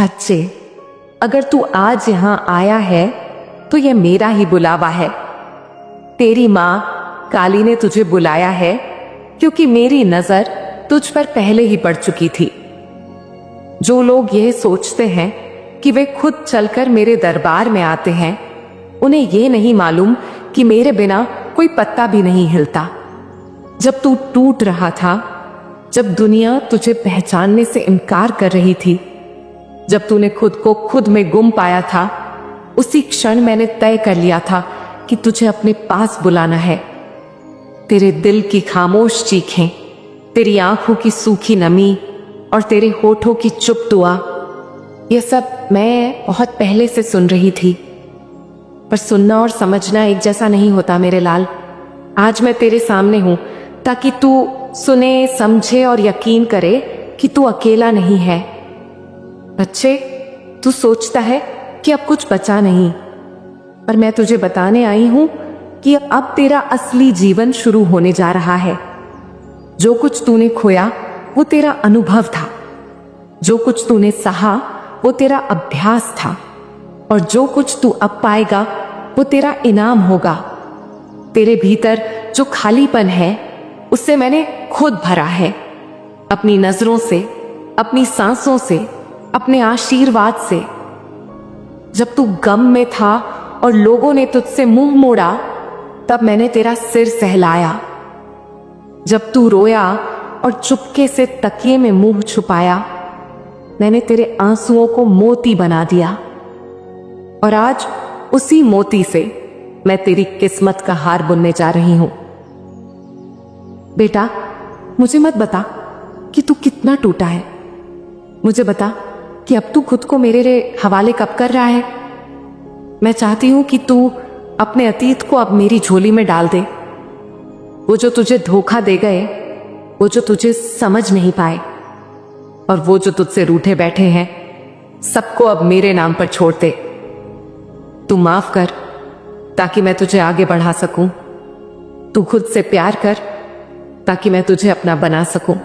बच्चे, अगर तू आज यहाँ आया है तो यह मेरा ही बुलावा है। तेरी माँ काली ने तुझे बुलाया है क्योंकि मेरी नजर तुझ पर पहले ही पड़ चुकी थी। जो लोग यह सोचते हैं कि वे खुद चलकर मेरे दरबार में आते हैं, उन्हें यह नहीं मालूम कि मेरे बिना कोई पत्ता भी नहीं हिलता। जब तू टूट रहा था, जब दुनिया तुझे पहचानने से इनकार कर रही थी, जब तूने खुद को खुद में गुम पाया था, उसी क्षण मैंने तय कर लिया था कि तुझे अपने पास बुलाना है। तेरे दिल की खामोश चीखें, तेरी आंखों की सूखी नमी और तेरे होठों की चुप दुआ, यह सब मैं बहुत पहले से सुन रही थी। पर सुनना और समझना एक जैसा नहीं होता मेरे लाल। आज मैं तेरे सामने हूं ताकि तू सुने, समझे और यकीन करे कि तू अकेला नहीं है। बच्चे, तू सोचता है कि अब कुछ बचा नहीं, पर मैं तुझे बताने आई हूं कि अब तेरा असली जीवन शुरू होने जा रहा है। जो कुछ तूने खोया वो तेरा अनुभव था, जो कुछ तूने सहा वो तेरा अभ्यास था, और जो कुछ तू अब पाएगा वो तेरा इनाम होगा। तेरे भीतर जो खालीपन है उससे मैंने खुद भरा है, अपनी नजरों से, अपनी सांसों से, अपने आशीर्वाद से। जब तू गम में था और लोगों ने तुझसे मुंह मोड़ा, तब मैंने तेरा सिर सहलाया। जब तू रोया और चुपके से तकिए में मुंह छुपाया, मैंने तेरे आंसुओं को मोती बना दिया। और आज उसी मोती से मैं तेरी किस्मत का हार बुनने जा रही हूं। बेटा, मुझे मत बता कि तू कितना टूटा है। मुझे बता कि अब तू खुद को मेरे हवाले कब कर रहा है। मैं चाहती हूं कि तू अपने अतीत को अब मेरी झोली में डाल दे। वो जो तुझे धोखा दे गए, वो जो तुझे समझ नहीं पाए, और वो जो तुझसे रूठे बैठे हैं, सबको अब मेरे नाम पर छोड़ दे। तू माफ कर ताकि मैं तुझे आगे बढ़ा सकूं। तू खुद से प्यार कर ताकि मैं तुझे अपना बना सकूं।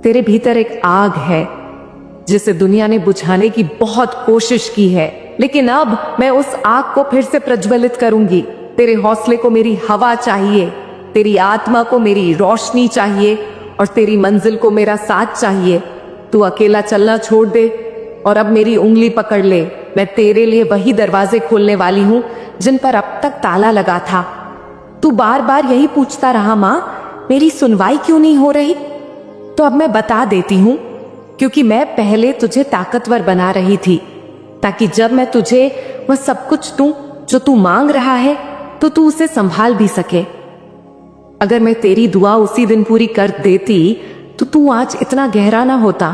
तेरे भीतर एक आग है जिसे दुनिया ने बुझाने की बहुत कोशिश की है, लेकिन अब मैं उस आग को फिर से प्रज्वलित करूंगी। तेरे हौसले को मेरी हवा चाहिए, तेरी आत्मा को मेरी रोशनी चाहिए, और तेरी मंजिल को मेरा साथ चाहिए। तू अकेला चलना छोड़ दे और अब मेरी उंगली पकड़ ले। मैं तेरे लिए वही दरवाजे खोलने वाली हूं जिन पर अब तक ताला लगा था। तू बार बार यही पूछता रहा, मां मेरी सुनवाई क्यों नहीं हो रही? तो अब मैं बता देती हूं, क्योंकि मैं पहले तुझे ताकतवर बना रही थी, ताकि जब मैं तुझे वह सब कुछ दूं जो तू मांग रहा है तो तू उसे संभाल भी सके। अगर मैं तेरी दुआ उसी दिन पूरी कर देती तो तू आज इतना गहरा ना होता।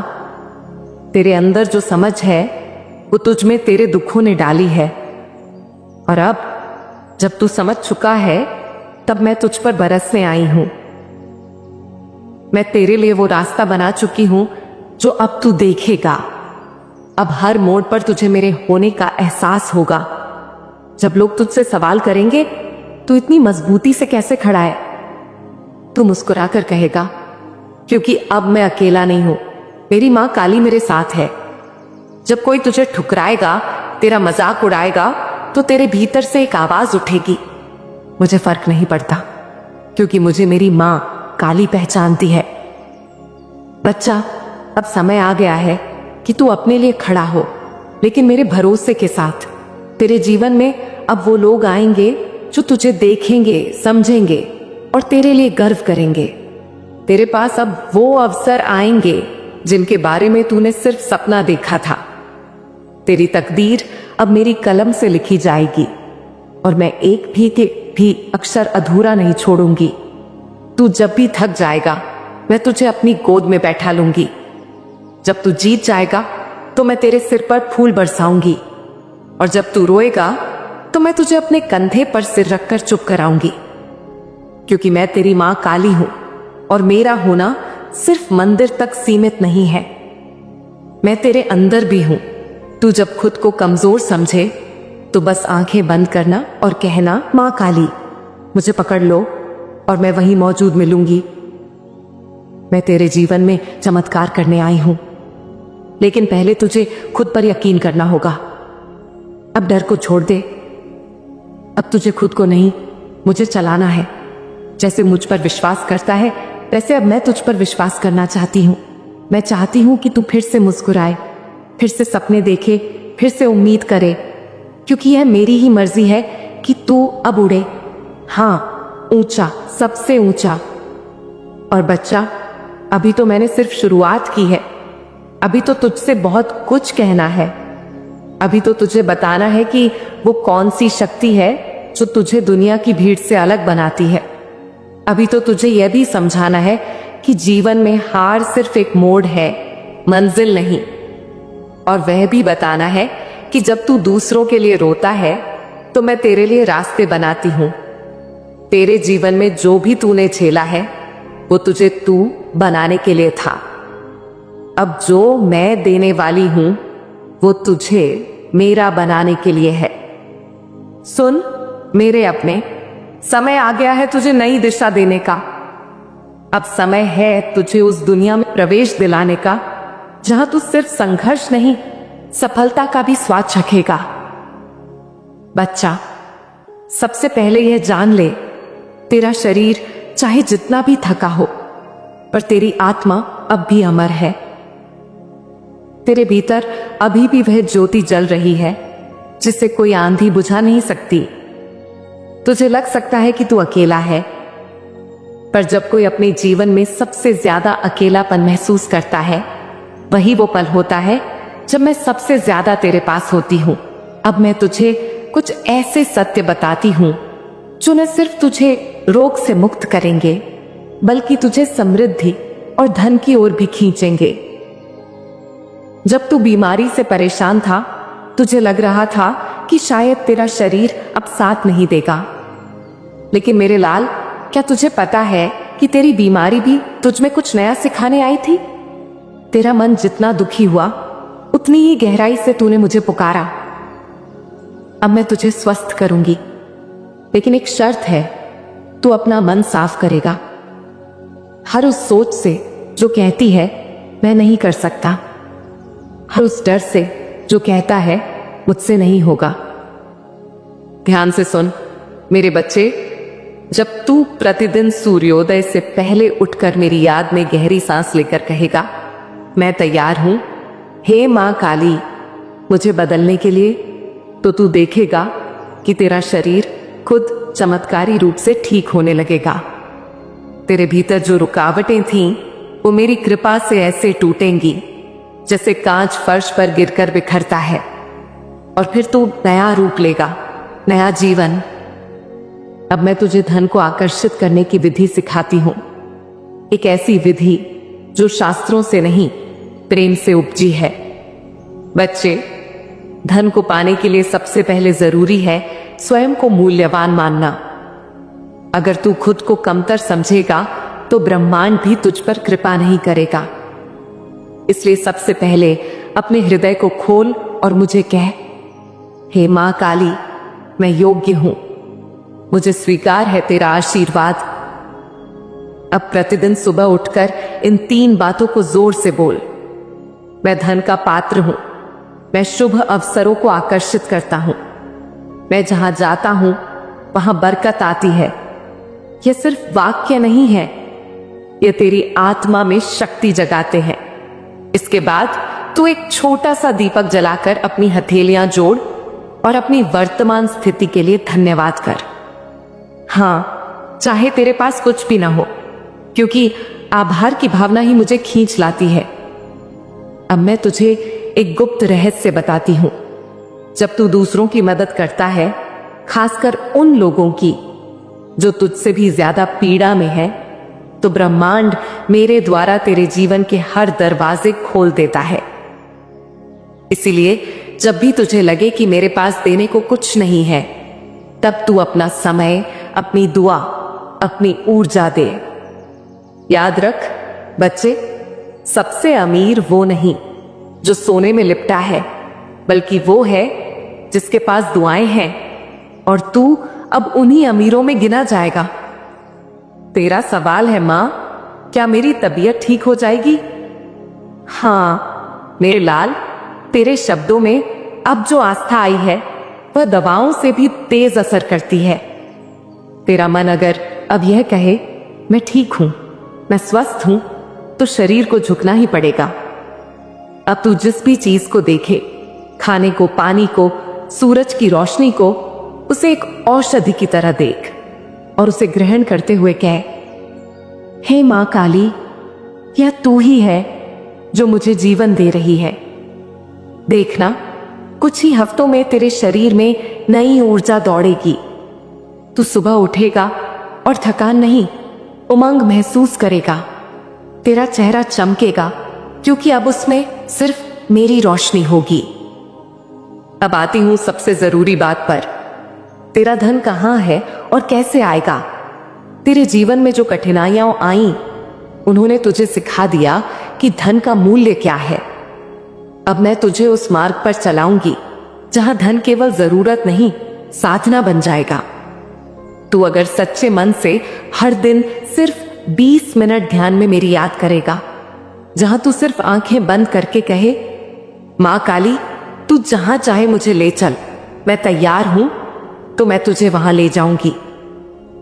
तेरे अंदर जो समझ है वो तुझ में तेरे दुखों ने डाली है, और अब जब तू समझ चुका है तब मैं तुझ पर बरसने आई हूं। मैं तेरे लिए वो रास्ता बना चुकी हूं जो अब तू देखेगा। अब हर मोड़ पर तुझे मेरे होने का एहसास होगा। जब लोग तुझसे सवाल करेंगे तू इतनी मजबूती से कैसे खड़ा है, तू मुस्कुराकर कहेगा, क्योंकि अब मैं अकेला नहीं हूं, मेरी मां काली मेरे साथ है। जब कोई तुझे ठुकराएगा, तेरा मजाक उड़ाएगा, तो तेरे भीतर से एक आवाज उठेगी, मुझे फर्क नहीं पड़ता, क्योंकि मुझे मेरी मां काली पहचानती है। बच्चा, अब समय आ गया है कि तू अपने लिए खड़ा हो, लेकिन मेरे भरोसे के साथ। तेरे जीवन में अब वो लोग आएंगे जो तुझे देखेंगे, समझेंगे और तेरे लिए गर्व करेंगे। तेरे पास अब वो अवसर आएंगे जिनके बारे में तूने सिर्फ सपना देखा था। तेरी तकदीर अब मेरी कलम से लिखी जाएगी, और मैं एक भी अक्षर अधूरा नहीं छोड़ूंगी। तू जब भी थक जाएगा, मैं तुझे अपनी गोद में बैठा लूंगी। जब तू जीत जाएगा तो मैं तेरे सिर पर फूल बरसाऊंगी, और जब तू रोएगा तो मैं तुझे अपने कंधे पर सिर रखकर चुप कराऊंगी, क्योंकि मैं तेरी मां काली हूं, और मेरा होना सिर्फ मंदिर तक सीमित नहीं है। मैं तेरे अंदर भी हूं। तू जब खुद को कमजोर समझे तो बस आंखें बंद करना और कहना, मां काली मुझे पकड़ लो, और मैं वहीं मौजूद मिलूंगी। मैं तेरे जीवन में चमत्कार करने आई हूं। लेकिन पहले तुझे खुद पर यकीन करना होगा। अब डर को छोड़ दे। अब तुझे खुद को नहीं, मुझे चलाना है। जैसे मुझ पर विश्वास करता है, वैसे अब मैं तुझ पर विश्वास करना चाहती हूँ। मैं चाहती हूँ कि तू फिर से मुस्कुराए, फिर से सपने देखे, फिर से उम्मीद करे, क्योंकि यह मेरी ही मर्जी है कि तू अब उड़े। हाँ, ऊंचा, सबसे ऊंचा। और बच्चा, अभी तो मैंने सिर्फ शुरुआत की है। अभी तो तुझसे बहुत कुछ कहना है। अभी तो तुझे बताना है कि वो कौन सी शक्ति है जो तुझे दुनिया की भीड़ से अलग बनाती है। अभी तो तुझे यह भी समझाना है कि जीवन में हार सिर्फ एक मोड़ है, मंजिल नहीं। और वह भी बताना है कि जब तू दूसरों के लिए रोता है तो मैं तेरे लिए रास्ते बनाती हूं। तेरे जीवन में जो भी तूने झेला है वो तुझे तू बनाने के लिए था। अब जो मैं देने वाली हूं वो तुझे मेरा बनाने के लिए है। सुन मेरे अपने, समय आ गया है तुझे नई दिशा देने का। अब समय है तुझे उस दुनिया में प्रवेश दिलाने का जहां तू सिर्फ संघर्ष नहीं, सफलता का भी स्वाद चखेगा। बच्चा, सबसे पहले यह जान ले, तेरा शरीर चाहे जितना भी थका हो, पर तेरी आत्मा अब भी अमर है। तेरे भीतर अभी भी वह ज्योति जल रही है जिसे कोई आंधी बुझा नहीं सकती। तुझे लग सकता है कि तू अकेला है, पर जब कोई अपने जीवन में सबसे ज्यादा अकेलापन महसूस करता है, वही वो पल होता है जब मैं सबसे ज्यादा तेरे पास होती हूं। अब मैं तुझे कुछ ऐसे सत्य बताती हूं जो न सिर्फ तुझे रोग से मुक्त करेंगे, बल्कि तुझे समृद्धि और धन की ओर भी खींचेंगे। जब तू बीमारी से परेशान था, तुझे लग रहा था कि शायद तेरा शरीर अब साथ नहीं देगा। लेकिन मेरे लाल, क्या तुझे पता है कि तेरी बीमारी भी तुझ में कुछ नया सिखाने आई थी? तेरा मन जितना दुखी हुआ, उतनी ही गहराई से तूने मुझे पुकारा। अब मैं तुझे स्वस्थ करूंगी, लेकिन एक शर्त है, तू अपना मन साफ करेगा हर उस सोच से जो कहती है मैं नहीं कर सकता, हर उस डर से जो कहता है मुझसे नहीं होगा। ध्यान से सुन मेरे बच्चे, जब तू प्रतिदिन सूर्योदय से पहले उठकर मेरी याद में गहरी सांस लेकर कहेगा, मैं तैयार हूं, हे मां काली, मुझे बदलने के लिए, तो तू देखेगा कि तेरा शरीर खुद चमत्कारी रूप से ठीक होने लगेगा। तेरे भीतर जो रुकावटें थीं, वो मेरी कृपा से ऐसे टूटेंगी जैसे कांच फर्श पर गिरकर बिखरता है, और फिर तू नया रूप लेगा, नया जीवन। अब मैं तुझे धन को आकर्षित करने की विधि सिखाती हूं, एक ऐसी विधि जो शास्त्रों से नहीं, प्रेम से उपजी है। बच्चे, धन को पाने के लिए सबसे पहले जरूरी है स्वयं को मूल्यवान मानना। अगर तू खुद को कमतर समझेगा तो ब्रह्मांड भी तुझ पर कृपा नहीं करेगा। इसलिए सबसे पहले अपने हृदय को खोल और मुझे कह, हे मां काली, मैं योग्य हूं, मुझे स्वीकार है तेरा आशीर्वाद। अब प्रतिदिन सुबह उठकर इन 3 बातों को जोर से बोल। मैं धन का पात्र हूं, मैं शुभ अवसरों को आकर्षित करता हूं, मैं जहां जाता हूं वहां बरकत आती है। यह सिर्फ वाक्य नहीं है, यह तेरी आत्मा में शक्ति जगाते हैं। इसके बाद तू एक छोटा सा दीपक जलाकर अपनी हथेलियां जोड़ और अपनी वर्तमान स्थिति के लिए धन्यवाद कर। हां, चाहे तेरे पास कुछ भी ना हो, क्योंकि आभार की भावना ही मुझे खींच लाती है। अब मैं तुझे एक गुप्त रहस्य बताती हूं। जब तू दूसरों की मदद करता है, खासकर उन लोगों की जो तुझसे भी ज्यादा पीड़ा में है, तो ब्रह्मांड मेरे द्वारा तेरे जीवन के हर दरवाजे खोल देता है। इसीलिए जब भी तुझे लगे कि मेरे पास देने को कुछ नहीं है, तब तू अपना समय, अपनी दुआ, अपनी ऊर्जा दे। याद रख बच्चे, सबसे अमीर वो नहीं जो सोने में लिपटा है, बल्कि वो है जिसके पास दुआएं हैं, और तू अब उन्हीं अमीरों में गिना जाएगा। तेरा सवाल है, मां, क्या मेरी तबीयत ठीक हो जाएगी? हां, मेरे लाल, तेरे शब्दों में अब जो आस्था आई है वह दवाओं से भी तेज असर करती है। तेरा मन अगर अब यह कहे मैं ठीक हूं, मैं स्वस्थ हूं, तो शरीर को झुकना ही पड़ेगा। अब तू जिस भी चीज को देखे, खाने को, पानी को, सूरज की रोशनी को, उसे एक औषधि की तरह देख और उसे ग्रहण करते हुए कह, हे मां काली, यह तू ही है जो मुझे जीवन दे रही है। देखना, कुछ ही हफ्तों में तेरे शरीर में नई ऊर्जा दौड़ेगी। तू सुबह उठेगा और थकान नहीं, उमंग महसूस करेगा। तेरा चेहरा चमकेगा क्योंकि अब उसमें सिर्फ मेरी रोशनी होगी। अब आती हूं सबसे जरूरी बात पर। तेरा धन कहां है और कैसे आएगा? तेरे जीवन में जो कठिनाइयां आईं, उन्होंने तुझे सिखा दिया कि धन का मूल्य क्या है। अब मैं तुझे उस मार्ग पर चलाऊंगी जहां धन केवल जरूरत नहीं, साधना बन जाएगा। तू अगर सच्चे मन से हर दिन सिर्फ 20 मिनट ध्यान में मेरी याद करेगा, जहां तू सिर्फ आंखें बंद करके कहे, मां काली, तू जहां चाहे मुझे ले चल, मैं तैयार हूं, तो मैं तुझे वहां ले जाऊंगी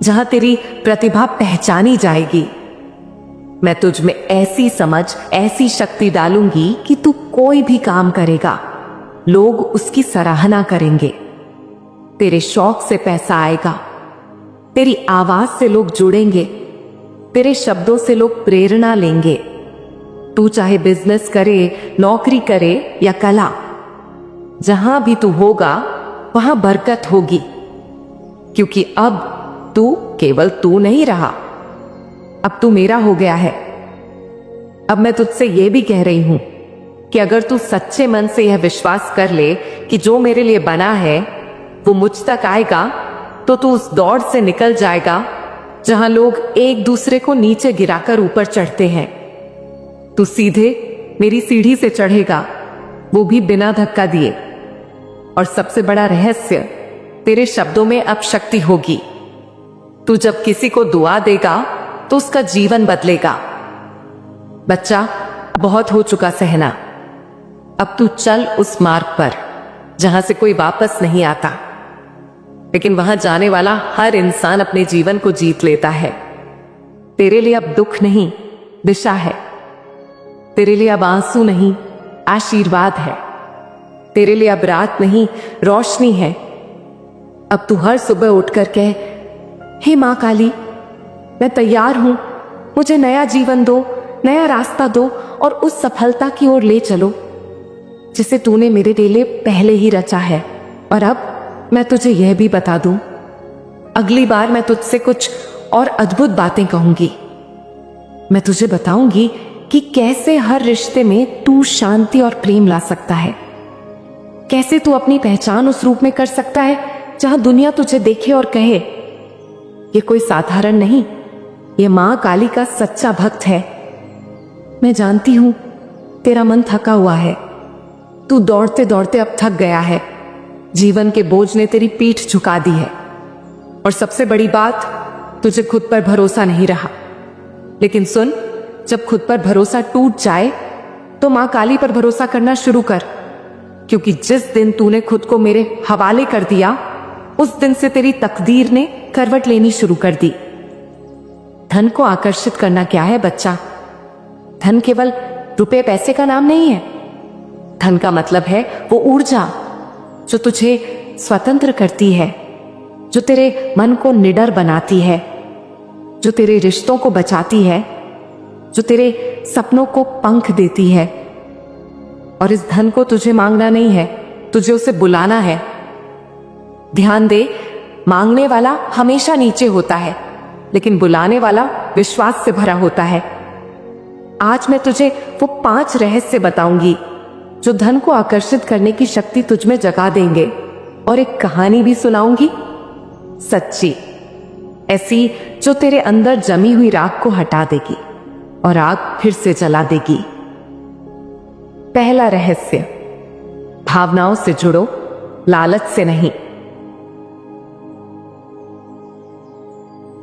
जहां तेरी प्रतिभा पहचानी जाएगी। मैं तुझ में ऐसी समझ, ऐसी शक्ति डालूंगी कि तू कोई भी काम करेगा, लोग उसकी सराहना करेंगे। तेरे शौक से पैसा आएगा, तेरी आवाज से लोग जुड़ेंगे, तेरे शब्दों से लोग प्रेरणा लेंगे। तू चाहे बिजनेस करे, नौकरी करे या कला, जहां भी तू होगा वहां बरकत होगी, क्योंकि अब तू केवल तू नहीं रहा, अब तू मेरा हो गया है। अब मैं तुझसे यह भी कह रही हूं कि अगर तू सच्चे मन से यह विश्वास कर ले कि जो मेरे लिए बना है वो मुझ तक आएगा, तो तू उस दौड़ से निकल जाएगा जहां लोग एक दूसरे को नीचे गिराकर ऊपर चढ़ते हैं। तू सीधे मेरी सीढ़ी से चढ़ेगा, वो भी बिना धक्का दिए। और सबसे बड़ा रहस्य, तेरे शब्दों में अब शक्ति होगी। तू जब किसी को दुआ देगा तो उसका जीवन बदलेगा। बच्चा, बहुत हो चुका सहना, अब तू चल उस मार्ग पर जहां से कोई वापस नहीं आता, लेकिन वहां जाने वाला हर इंसान अपने जीवन को जीत लेता है। तेरे लिए अब दुख नहीं, दिशा है। तेरे लिए अब आंसू नहीं, आशीर्वाद है। तेरे लिए अब रात नहीं, रोशनी है। अब तू हर सुबह उठकर कह, हे मां काली, मैं तैयार हूं, मुझे नया जीवन दो, नया रास्ता दो और उस सफलता की ओर ले चलो जिसे तूने मेरे लिए पहले ही रचा है। और अब मैं तुझे यह भी बता दूं, अगली बार मैं तुझसे कुछ और अद्भुत बातें कहूंगी। मैं तुझे बताऊंगी कि कैसे हर रिश्ते में तू शांति और प्रेम ला सकता है, कैसे तू अपनी पहचान उस रूप में कर सकता है जहां दुनिया तुझे देखे और कहे, ये कोई साधारण नहीं, ये मां काली का सच्चा भक्त है। मैं जानती हूं तेरा मन थका हुआ है, तू दौड़ते दौड़ते अब थक गया है, जीवन के बोझ ने तेरी पीठ झुका दी है और सबसे बड़ी बात, तुझे खुद पर भरोसा नहीं रहा। लेकिन सुन, जब खुद पर भरोसा टूट जाए तो मां काली पर भरोसा करना शुरू कर, क्योंकि जिस दिन तूने खुद को मेरे हवाले कर दिया, उस दिन से तेरी तकदीर ने करवट लेनी शुरू कर दी। धन को आकर्षित करना क्या है बच्चा? धन केवल रुपए पैसे का नाम नहीं है। धन का मतलब है वो ऊर्जा जो तुझे स्वतंत्र करती है, जो तेरे मन को निडर बनाती है, जो तेरे रिश्तों को बचाती है, जो तेरे सपनों को पंख देती है। और इस धन को तुझे मांगना नहीं है, तुझे उसे बुलाना है। ध्यान दे, मांगने वाला हमेशा नीचे होता है, लेकिन बुलाने वाला विश्वास से भरा होता है। आज मैं तुझे वो 5 रहस्य बताऊंगी जो धन को आकर्षित करने की शक्ति तुझ में जगा देंगे, और एक कहानी भी सुनाऊंगी, सच्ची, ऐसी जो तेरे अंदर जमी हुई राख को हटा देगी और आग फिर से जला देगी। पहला रहस्य, भावनाओं से जुड़ो, लालच से नहीं।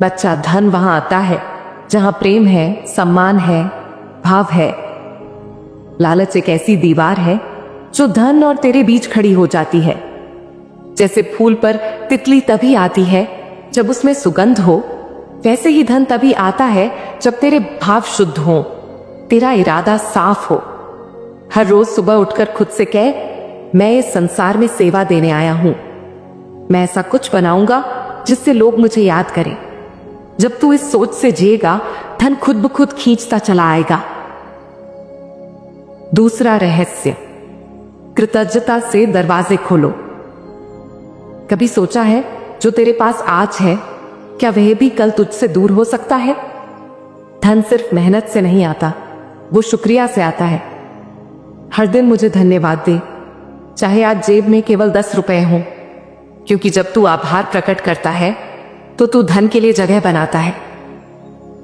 बच्चा, धन वहां आता है जहां प्रेम है, सम्मान है, भाव है। लालच एक ऐसी दीवार है जो धन और तेरे बीच खड़ी हो जाती है। जैसे फूल पर तितली तभी आती है जब उसमें सुगंध हो, वैसे ही धन तभी आता है जब तेरे भाव शुद्ध हो, तेरा इरादा साफ हो। हर रोज सुबह उठकर खुद से कह, मैं इस संसार में सेवा देने आया हूं। मैं ऐसा कुछ बनाऊंगा जिससे लोग मुझे याद करें। जब तू इस सोच से जिएगा, धन खुद ब खुद खींचता चला आएगा। दूसरा रहस्य, कृतज्ञता से दरवाजे खोलो। कभी सोचा है जो तेरे पास आज है, क्या वह भी कल तुझसे दूर हो सकता है? धन सिर्फ मेहनत से नहीं आता, वो शुक्रिया से आता है। हर दिन मुझे धन्यवाद दे, चाहे आज जेब में केवल 10 रुपए हो, क्योंकि जब तू आभार प्रकट करता है तो तू धन के लिए जगह बनाता है।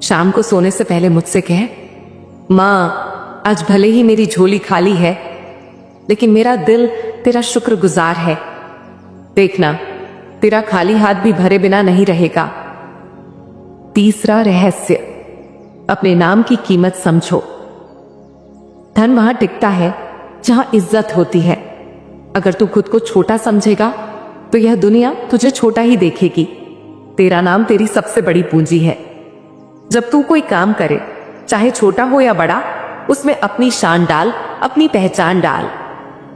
शाम को सोने से पहले मुझसे कह, मां, आज भले ही मेरी झोली खाली है, लेकिन मेरा दिल तेरा शुक्रगुजार है। देखना, तेरा खाली हाथ भी भरे बिना नहीं रहेगा। तीसरा रहस्य, अपने नाम की कीमत समझो। धन वहां टिकता है जहां इज्जत होती है। अगर तू खुद को छोटा समझेगा तो यह दुनिया तुझे छोटा ही देखेगी। तेरा नाम तेरी सबसे बड़ी पूंजी है। जब तू कोई काम करे, चाहे छोटा हो या बड़ा, उसमें अपनी शान डाल, अपनी पहचान डाल।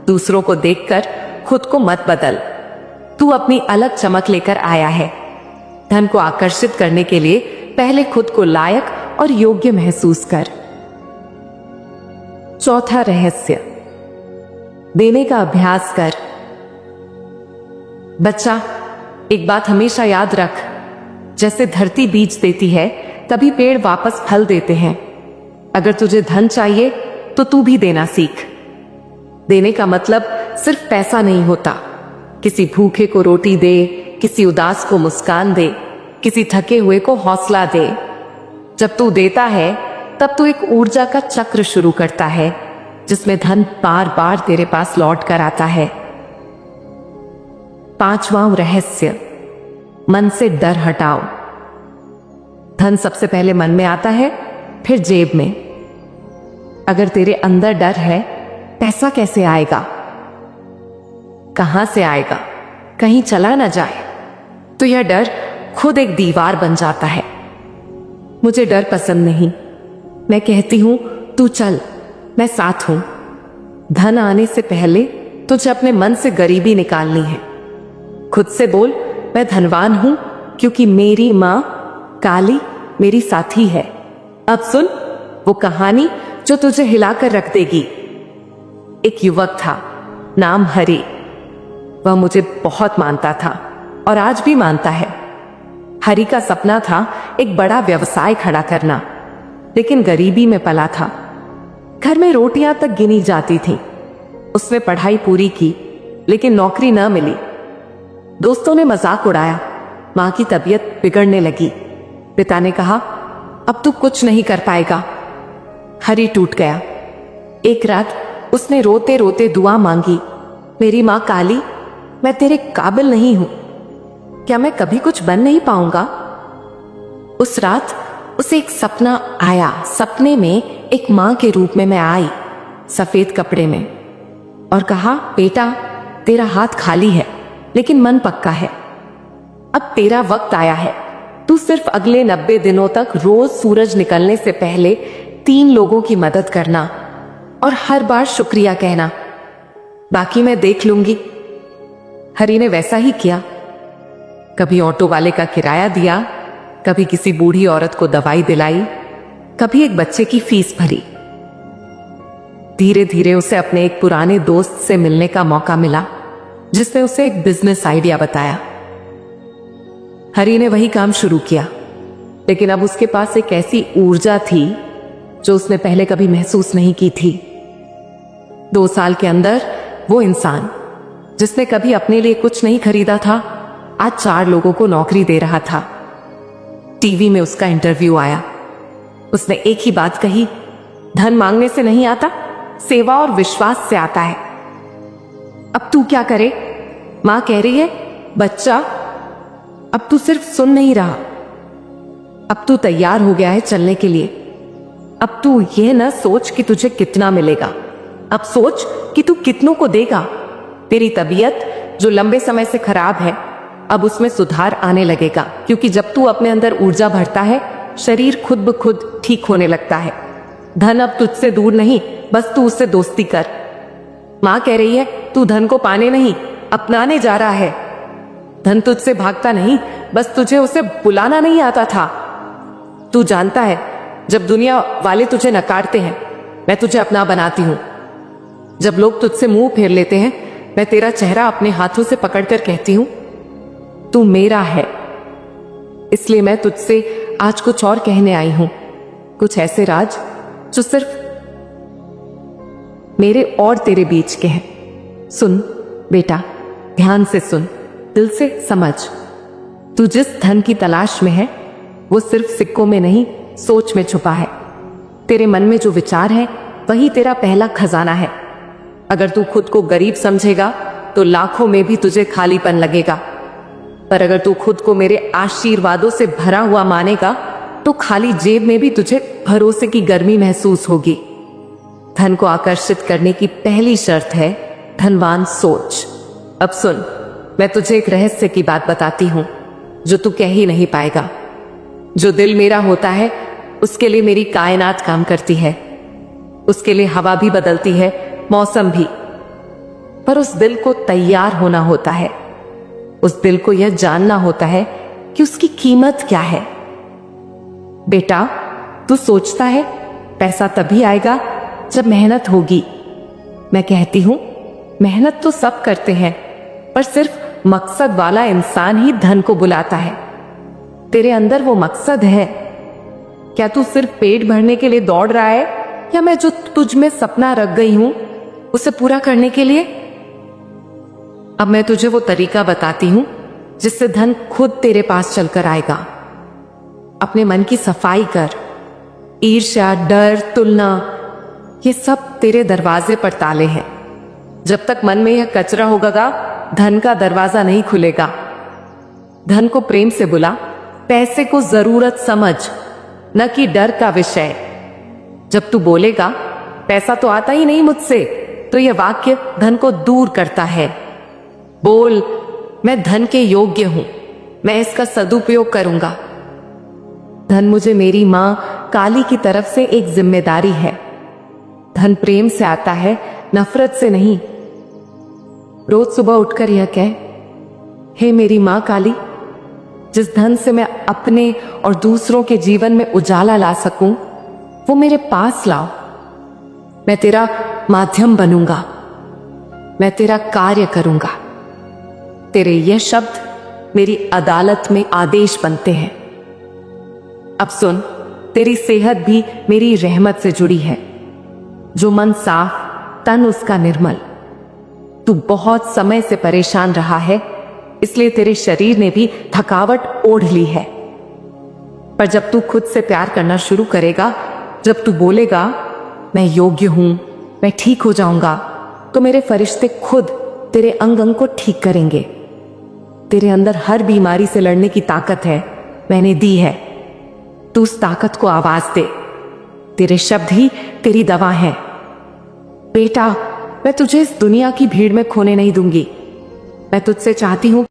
दूसरों को देखकर खुद को मत बदल। तू अपनी अलग चमक लेकर आया है। धन को आकर्षित करने के लिए पहले खुद को लायक और योग्य महसूस कर। चौथा रहस्य, देने का अभ्यास कर। बच्चा, एक बात हमेशा याद रख, जैसे धरती बीज देती है तभी पेड़ वापस फल देते हैं। अगर तुझे धन चाहिए तो तू भी देना सीख। देने का मतलब सिर्फ पैसा नहीं होता। किसी भूखे को रोटी दे, किसी उदास को मुस्कान दे, किसी थके हुए को हौसला दे। जब तू देता है तब तू एक ऊर्जा का चक्र शुरू करता है जिसमें धन बार बार तेरे पास लौट कर आता है। पांचवां रहस्य, मन से डर हटाओ। धन सबसे पहले मन में आता है, फिर जेब में। अगर तेरे अंदर डर है, पैसा कैसे आएगा? कहां से आएगा? कहीं चला ना जाए तो यह डर खुद एक दीवार बन जाता है। मुझे डर पसंद नहीं। मैं कहती हूं, तू चल, मैं साथ हूं। धन आने से पहले तुझे अपने मन से गरीबी निकालनी है। खुद से बोल, मैं धनवान हूं क्योंकि मेरी मां काली मेरी साथी है। अब सुन वो कहानी जो तुझे हिलाकर रख देगी। एक युवक था, नाम हरि। वह मुझे बहुत मानता था और आज भी मानता है। हरि का सपना था एक बड़ा व्यवसाय खड़ा करना, लेकिन गरीबी में पला था। घर में रोटियां तक गिनी जाती थी। उसने पढ़ाई पूरी की, लेकिन नौकरी न मिली। दोस्तों ने मजाक उड़ाया। मां की तबीयत बिगड़ने लगी। पिता ने कहा, अब तू कुछ नहीं कर पाएगा। हरि टूट गया। एक रात उसने रोते रोते दुआ मांगी, मेरी मां काली, मैं तेरे काबिल नहीं हूं। क्या मैं कभी कुछ बन नहीं पाऊंगा? उस रात उसे एक सपना आया। सपने में एक मां के रूप में मैं आई, सफेद कपड़े में, और कहा, बेटा, तेरा हाथ खाली है लेकिन मन पक्का है। अब तेरा वक्त आया है। तू सिर्फ अगले 90 दिनों तक रोज सूरज निकलने से पहले 3 लोगों की मदद करना और हर बार शुक्रिया कहना। बाकी मैं देख लूंगी। हरि ने वैसा ही किया। कभी ऑटो वाले का किराया दिया, कभी किसी बूढ़ी औरत को दवाई दिलाई, कभी एक बच्चे की फीस भरी। धीरे धीरे उसे अपने एक पुराने दोस्त से मिलने का मौका मिला जिसने उसे एक बिजनेस आइडिया बताया। हरि ने वही काम शुरू किया, लेकिन अब उसके पास एक ऐसी ऊर्जा थी जो उसने पहले कभी महसूस नहीं की थी। 2 साल के अंदर वो इंसान जिसने कभी अपने लिए कुछ नहीं खरीदा था, आज 4 लोगों को नौकरी दे रहा था। टीवी में उसका इंटरव्यू आया। उसने एक ही बात कही, धन मांगने से नहीं आता, सेवा और विश्वास से आता है। अब तू क्या करे? मां कह रही है, बच्चा, अब तू सिर्फ सुन नहीं रहा, अब तू तैयार हो गया है चलने के लिए। अब तू यह न सोच कि तुझे कितना मिलेगा, अब सोच कि तू कितनों को देगा। तेरी तबीयत जो लंबे समय से खराब है, अब उसमें सुधार आने लगेगा, क्योंकि जब तू अपने अंदर ऊर्जा भरता है, शरीर खुद ब खुद ठीक होने लगता है। धन अब तुझसे दूर नहीं, बस तू उससे दोस्ती कर। माँ कह रही है तू धन को पाने नहीं, अपनाने जा रहा है। धन तुझसे भागता नहीं, बस तुझे उसे बुलाना नहीं आता था। तू जानता है, जब दुनिया वाले तुझे नकारते हैं, मैं तुझे अपना बनाती हूं। जब लोग तुझसे मुंह फेर लेते हैं, मैं तेरा चेहरा अपने हाथों से पकड़कर कहती हूं, तू मेरा है। इसलिए मैं तुझसे आज कुछ और कहने आई हूं, कुछ ऐसे राज जो सिर्फ मेरे और तेरे बीच के हैं। सुन बेटा, ध्यान से सुन, दिल से समझ। तू जिस धन की तलाश में है, वो सिर्फ सिक्कों में नहीं, सोच में छुपा है। तेरे मन में जो विचार है, वही तेरा पहला खजाना है। अगर तू खुद को गरीब समझेगा तो लाखों में भी तुझे खालीपन लगेगा, पर अगर तू खुद को मेरे आशीर्वादों से भरा हुआ मानेगा तो खाली जेब में भी तुझे भरोसे की गर्मी महसूस होगी। धन को आकर्षित करने की पहली शर्त है धनवान सोच। अब सुन, मैं तुझे एक रहस्य की बात बताती हूं जो तू कह ही नहीं पाएगा। जो दिल मेरा होता है, उसके लिए मेरी कायनात काम करती है। उसके लिए हवा भी बदलती है, मौसम भी। पर उस दिल को तैयार होना होता है। उस दिल को यह जानना होता है कि उसकी कीमत क्या है। बेटा, तू सोचता है पैसा तभी आएगा जब मेहनत होगी। मैं कहती हूं, मेहनत तो सब करते हैं, पर सिर्फ मकसद वाला इंसान ही धन को बुलाता है। तेरे अंदर वो मकसद है क्या? तू सिर्फ पेट भरने के लिए दौड़ रहा है, या मैं जो तुझ में सपना रख गई हूं उसे पूरा करने के लिए? अब मैं तुझे वो तरीका बताती हूं जिससे धन खुद तेरे पास चलकर आएगा। अपने मन की सफाई कर। ईर्ष्या, डर, तुलना, ये सब तेरे दरवाजे पर ताले हैं। जब तक मन में यह कचरा होगा, धन का दरवाजा नहीं खुलेगा। धन को प्रेम से बुला, पैसे को जरूरत समझ, न कि डर का विषय। जब तू बोलेगा पैसा तो आता ही नहीं मुझसे, तो यह वाक्य धन को दूर करता है। बोल, मैं धन के योग्य हूं, मैं इसका सदुपयोग करूंगा। धन मुझे मेरी मां काली की तरफ से एक जिम्मेदारी है। धन प्रेम से आता है, नफरत से नहीं। रोज सुबह उठकर यह कह, हे मेरी मां काली, जिस धन से मैं अपने और दूसरों के जीवन में उजाला ला सकूं, वो मेरे पास लाओ। मैं तेरा माध्यम बनूंगा, मैं तेरा कार्य करूंगा। तेरे ये शब्द मेरी अदालत में आदेश बनते हैं। अब सुन, तेरी सेहत भी मेरी रहमत से जुड़ी है। जो मन साफ, तन उसका निर्मल। तू बहुत समय से परेशान रहा है, इसलिए तेरे शरीर ने भी थकावट ओढ़ ली है। पर जब तू खुद से प्यार करना शुरू करेगा, जब तू बोलेगा मैं योग्य हूं, मैं ठीक हो जाऊंगा, तो मेरे फरिश्ते खुद तेरे अंग अंग को ठीक करेंगे। तेरे अंदर हर बीमारी से लड़ने की ताकत है, मैंने दी है। तू उस ताकत को आवाज दे। तेरे शब्द ही तेरी दवा है। बेटा, मैं तुझे इस दुनिया की भीड़ में खोने नहीं दूंगी। मैं तुझसे चाहती हूं